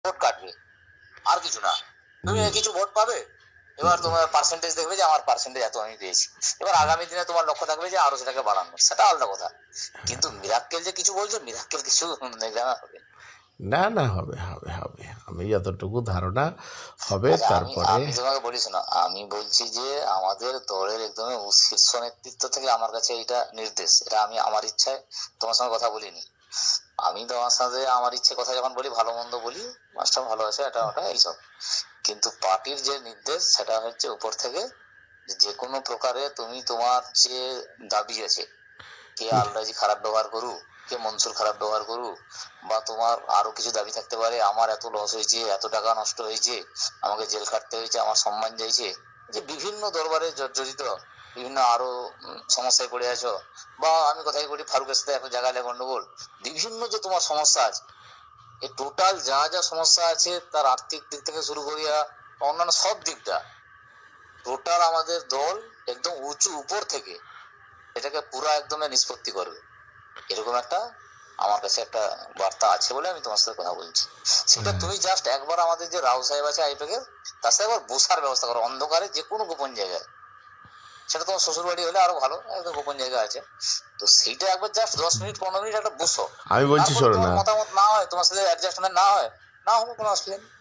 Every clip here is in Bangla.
ভোট কাটবে, আর কিছু না। তুমি কিছু ভোট পাবে, এবার তোমার পার্সেন্টেজ দেখবে যে আমার পার্সেন্টেজ এত আমি পেয়েছি, এবার আগামী দিনে তোমার লক্ষ্য থাকবে যে আরো সেটাকে বাড়ানো, সেটা আলাদা কথা। কিন্তু মিরাক্কেল যে কিছু বলছো, মিরাক্কেল কিছু দেখবে না হবে। না না, হবে হবে হবে, আমি যতটুকু ধারণা হবে। আচ্ছা, আমি তারপরে আমি তোমাকে বলিস না, আমি বলছি যে আমাদের দলের একদমই শীর্ষ নেতৃত্ব থেকে আমার কাছে এটা নির্দেশ, এটা আমি আমার ইচ্ছায় তোমার সঙ্গে কথা বলিনি। আমি তোমার সাথে আমার ইচ্ছে কথা যখন বলি, ভালো মন্দ বলি, মাস্টার ভালো আছে এটা ওটা এইসব, কিন্তু পার্টির যে নির্দেশ সেটা হচ্ছে উপর থেকে, যে কোনো প্রকারে তুমি তোমার যে দাবি আছে, কে আলরাজি খারাপ ব্যবহার করুক, কে মনসুর খারাপ ব্যবহার করুক, বা তোমার আরো কিছু দাবি থাকতে পারে, আমার এত লস হয়েছে, এত টাকা নষ্ট হয়েছে, আমাকে জেল খাটতে হয়েছে, আমার সম্মান যাইছে, যে বিভিন্ন দরবারে জর্জরিত, বিভিন্ন আরো সমস্যায় পড়ে আছো, বা আমি কথাই বলি ফারুকের সাথে একটা জায়গায় গন্ডগোল, বিভিন্ন যে তোমার সমস্যা আছে, এই টোটাল যা যা সমস্যা আছে, তার আর্থিক দিক থেকে শুরু করিয়া অন্যান্য সব দিকটা, টোটাল আমাদের দল একদম উঁচু উপর থেকে এটাকে পুরো একদম নিষ্পত্তি করবে, এরকম একটা আমার কাছে একটা বার্তা আছে বলে আমি তোমার সাথে কথা বলছি। সেটা তুমি জাস্ট একবার আমাদের যে রাও সাহেব আছে আইপ্যাকের, তার সাথে একবার বসার ব্যবস্থা করো, অন্ধকারে যে কোনো গোপন জায়গায়, সেটা তোমার শ্বশুর বাড়ি হলে আরো ভালো, একদম গোপন জায়গা আছে, তো সেইটা একবার জাস্ট 10 মিনিট 15 মিনিট একটা বসো। আমি বলছি তারপরে শোনো তোমার না, মতামত না হয়, তোমার সাথে অ্যাডজাস্টমেন্ট না হয়, না হবে, কোনো অসুবিধা নেই।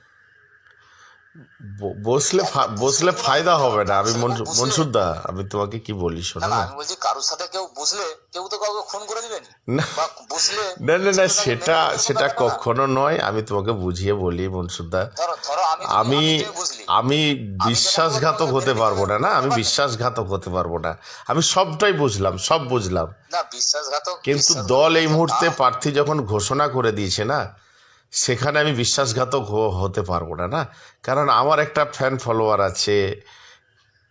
বসলে ফায়দা হবে না। আমি সেরকম বুঝলে, মনসুরদা, আমি তোমাকে কি বলি না শোনো না, না। আমি বলছি কারোর সাথে কেউ বুঝলে, কেউ তো কাউকে খুন করে দিবেন, না বা বুঝলে না না না, যে তাকে সেটা মেরে দেবে, এরকম সেটা ব্যাপারটা না। কখনো নয়। আমি তোমাকে বুঝিয়ে বলি মনসুরদা, ধরো ধরো আমি আমি তুমি বুঝলি, আমি আমি যেটা বলবো তোমার বিশ্বাসঘাতক সাথে হতে মেনে নিতে পারবো হবে, না। না, কোনো আমি ব্যাপার নেই। বিশ্বাসঘাতক হতে পারবো না। আমি সবটাই বুঝলাম, সব বুঝলাম, না বিশ্বাসঘাতক, কিন্তু বিশ্বাসঘাতক দল এই কথা না। মুহূর্তে প্রার্থী যখন ঘোষণা করে দিয়েছে না, সেখানে আমি বিশ্বাসঘাতক হতে পারবো না। না, কারণ আমার একটা ফ্যান ফলোয়ার আছে,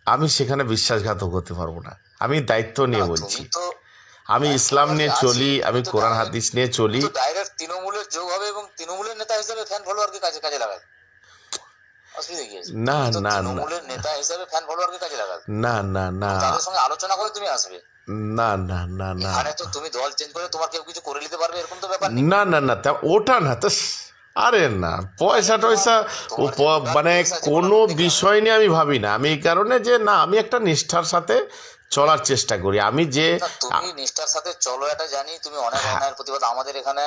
আমি সেখানে বিশ্বাসঘাতক হতে পারবো না। আমি দায়িত্ব না নিয়ে তুমি বলছি, তো আমি দায়িত্ব ইসলাম নেওয়ার নিয়ে যে আছে, চলি, তুমি আমি তো কোরআন ডাইরেক্ট, হাদিস নিয়ে তুমি চলি। তো ডাইরেক্ট তৃণমূলের যোগ হবে এবং তৃণমূলের নেতা হিসেবে ফ্যান ফলোয়ারকে কাজে কাজে লাগাবে, অসুবিধা কি আছে? না তুমি তো না না তৃণমূলের নেতা হিসেবে ফ্যান ফলোয়ারকে কাজে লাগাবে, না না না এবং তাদের সঙ্গে আলোচনা করে তুমি আসবে। না না না না এখানে তো তুমি দল চেঞ্জ করে তোমার কেউ কিছু করে নিতে পারবে এরকম তো ব্যাপার নেই। না না না, তা ওটা না তো। আরে না, পয়সা তোমার টয়সা তোমার যে ভোটার মানে বেস আছে বলো, কোনো দেখে আমি, বিষয় নিয়ে আমি ভাবি না। আমি এই কারণে যে না, আমি একটা নিষ্ঠার সাথে চলার চেষ্টা করি। আমি যে না তুমি নিষ্ঠার সাথে চলো এটা জানি, তুমি অনেক হ্যাঁ, অন্যায়ের প্রতিবাদ, আমাদের এখানে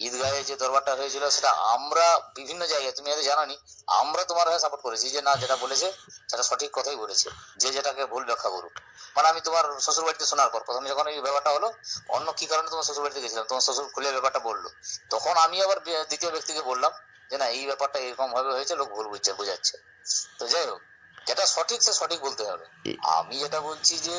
ঈদগাহে যে দরবারটা হয়েছিল সেটা আমরা বিভিন্ন জায়গায়, তুমি হয়তো জানোনি, আমরা তোমার হয়ে সাপোর্ট করেছি, যে না যেটা বলেছে সেটা সঠিক কথাই বলেছে, যে যেটাকে ভুল ব্যাখ্যা করুক। মানে আমি তোমার শ্বশুর বাড়িতে শোনার পর, প্রথমে যখন এই ব্যাপারটা হলো, অন্য কি কারণে তোমার শ্বশুর বাড়িতে গেছিলাম, তোমার শ্বশুর খুলে ব্যাপারটা বললো, তখন আমি আবার দ্বিতীয় ব্যক্তিকে বললাম যে না এই ব্যাপারটা এরকম ভাবে হয়েছে, লোক ভুল বুঝছে বোঝাচ্ছে। তো যাই হোক, যেটা সঠিক সে সঠিক বলতে হবে। আমি যেটা বলছি যে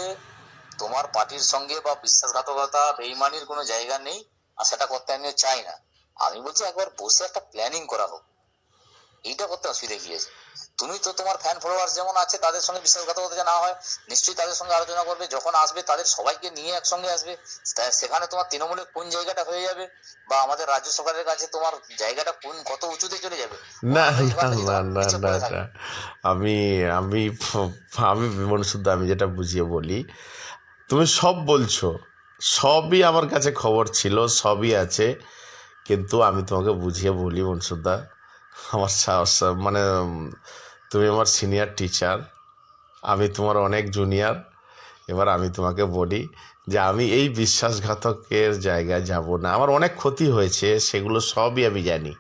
তোমার পার্টির সঙ্গে বা বিশ্বাসঘাতকতা বেইমানির কোনো জায়গা নেই, আর সেটা করতে আমিও চাই না। আমি বলছি একবার বসে একটা প্ল্যানিং করা হোক, এইটা করতে অসুবিধা কি আছে? তুমি তো তোমার ফ্যান ফলোয়ার যেমন আছে তাদের সঙ্গে বিশ্বাসঘাতকতা যে না হয়, নিশ্চয়ই তাদের সঙ্গে আলোচনা করবে, যখন আসবে তাদের সবাইকে নিয়ে একসঙ্গে আসবে, সেখানে তোমার তৃণমূলের কোন জায়গাটা হয়ে যাবে, বা আমাদের রাজ্য সরকারের কাছে তোমার জায়গাটা কোন কত উঁচুতে চলে যাবে, না ওনারাই না ভাববে যে না তোমার না নিচে না পড়ে না, থাকবে। আমি আমি আমি মনসুরদা, আমি যেটা বুঝিয়ে বলি, তুমি সব বলছো, সবই আমার কাছে খবর ছিল, সবই আছে, কিন্তু আমি তোমাকে বুঝিয়ে বলি মনসুরদা, আমার মানে তুমি আমার সিনিয়র টিচার, আমি তোমার অনেক জুনিয়র। এবার আমি তোমাকে বলি যে আমি এই বিশ্বাসঘাতকের জায়গায় যাব না। আমার অনেক ক্ষতি হয়েছে, সেগুলো সবই আমি জানি।